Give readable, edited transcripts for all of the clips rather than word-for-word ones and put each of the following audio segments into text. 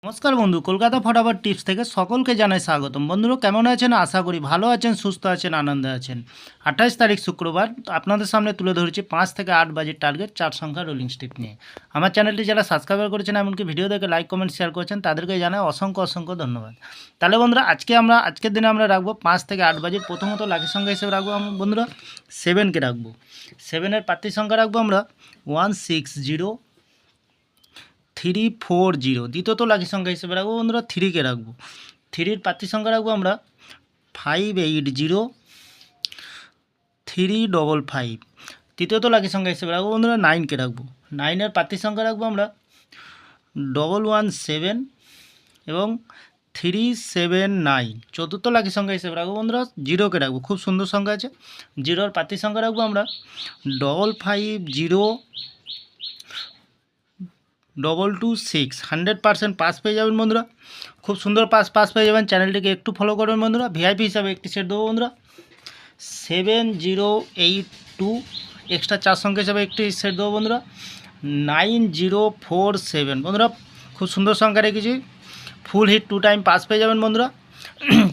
নমস্কার বন্ধু, কলকাতা ফটাফট টিপস থেকে সকলকে জানাই স্বাগতম। বন্ধুরা কেমন আছেন? আশা করি ভালো আছেন, সুস্থ আছেন, আনন্দে আছেন। 28 তারিখ শুক্রবার আপনাদের সামনে তুলে ধরেছি 5 থেকে 8 বাজে টার্গেট 4 সংখ্যা রোলিং স্টিক নিয়ে। আমার চ্যানেলটি যারা সাবস্ক্রাইব করেছেন এমনকি ভিডিও দেখে লাইক কমেন্ট শেয়ার করেছেন তাদেরকে জানাই অসংখ্য অসংখ্য ধন্যবাদ। তাহলে বন্ধুরা আজকের দিনে আমরা রাখবো 5 থেকে 8 বাজে। প্রথমত লাকি সংখ্যা হিসেবে রাখবো আমরা বন্ধুরা 7কে রাখবো। 7-এর প্রার্থী সংখ্যা রাখবো আমরা 160-340। দ্বিতীয়ত লাকি সংখ্যা হিসেবে রাখবো বন্ধুরা 3কে রাখবো। 3-এর প্রার্থী সংখ্যা রাখবো আমরা 580-355। তৃতীয়ত লাকি সংখ্যা হিসেবে রাখবো বন্ধুরা 9কে রাখবো। 9-এর প্রার্থী সংখ্যা রাখবো আমরা 117 এবং 379। চতুর্থ লাকি সংখ্যা হিসেবে রাখবো বন্ধুরা 0কে রাখবো। খুব সুন্দর সংখ্যা আছে। 0-এর প্রার্থী সংখ্যা রাখবো আমরা 550-226। 100% পাস পেয়ে যাবেন বন্ধুরা। খুব সুন্দর পাস পেয়ে যাবেন। চ্যানেলটিকে একটু ফলো করবেন বন্ধুরা। ভিআইপি হিসাবে একটি সেট দেবো বন্ধুরা 7082। এক্সট্রা 4 সংখ্যা হিসাবে একটি সেট দেবো বন্ধুরা 9047। বন্ধুরা খুব সুন্দর সংখ্যা রেখেছি। ফুল হিট 2 টাইম পাস পেয়ে যাবেন বন্ধুরা।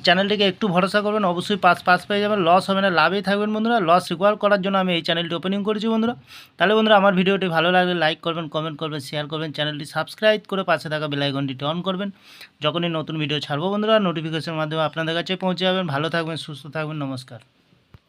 চ্যানেলটিকে একটু ভরসা করবেন, অবশ্যই পাস পেয়ে যাবেন। লস হবে না, লাভেই থাকবেন বন্ধুরা। লস রিকভার করার জন্য আমি এই চ্যানেলটি ওপেনিং করেছি বন্ধুরা। তাহলে বন্ধুরা আমার ভিডিওটি ভালো লাগলে লাইক করবেন, কমেন্ট করবেন, শেয়ার করবেন, চ্যানেলটি সাবস্ক্রাইব করে পাশে থাকা বেল আইকনটি অন করবেন। যখনই নতুন ভিডিও ছাড়বো বন্ধুরা নোটিফিকেশনের মাধ্যমে আপনাদের কাছে পৌঁছে যাবেন। ভালো থাকবেন, সুস্থ থাকবেন, নমস্কার।